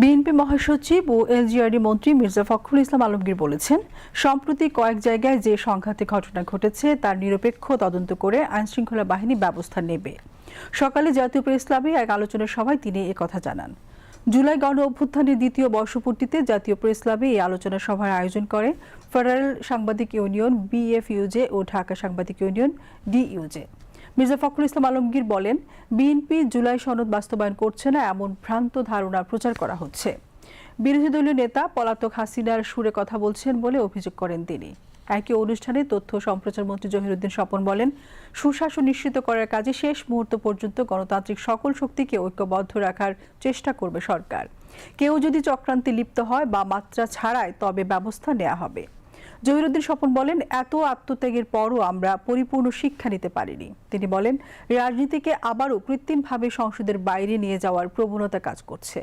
BNP মহাসচিব ও LGRD মন্ত্রী মির্জা ফখরুল ইসলাম আলমগীর বলেছেন, সম্প্রতি কয়েক জায়গায় যে সংঘাতের ঘটনা ঘটেছে তার নিরপেক্ষ তদন্ত করে আইনশৃঙ্খলা বাহিনী ব্যবস্থা নেবে। সকালে জাতীয় প্রেস ক্লাবে এক আলোচনা সভায় তিনি একথা জানান। জুলাই গণ অভ্যুত্থানের দ্বিতীয় বর্ষপূর্তিতে জাতীয় প্রেস ক্লাবে এই আলোচনা সভার আয়োজন করে ফেডারেল সাংবাদিক ইউনিয়ন বিএফইউজে ও ঢাকা সাংবাদিক ইউনিয়ন ডিইউজে। মির্জা ফখরুল ইসলাম আলমগীর বলেন, বিএনপি জুলাই সনদ বাস্তবায়ন করছে না এমন ভ্রান্ত ধারণা প্রচার করা হচ্ছে। বিরোধী দলীয় নেতা পলাতক হাসিনার সুরে কথা বলছেন বলে অভিযোগ করেন তিনি। একই অনুষ্ঠানে তথ্য ও সম্প্রচার মন্ত্রী জহিরুদ্দিন স্বপন বলেন, সুশাসন নিশ্চিত করার কাজে শেষ মুহূর্ত পর্যন্ত গণতান্ত্রিক সকল শক্তিকে ঐক্যবদ্ধ রাখার চেষ্টা করবে সরকার। কেউ যদি চক্রান্তে লিপ্ত হয় বা মাত্রা ছাড়ায় তবে ব্যবস্থা নেওয়া হবে। জহিরুদ্দিন স্বপন বলেন, এত আত্মত্যাগের পরও আমরা পরিপূর্ণ শিক্ষা নিতে পারিনি। তিনি বলেন, রাজনীতিকে আবারও কৃত্রিমভাবে সংসদের বাইরে নিয়ে যাওয়ার প্রবণতা কাজ করছে।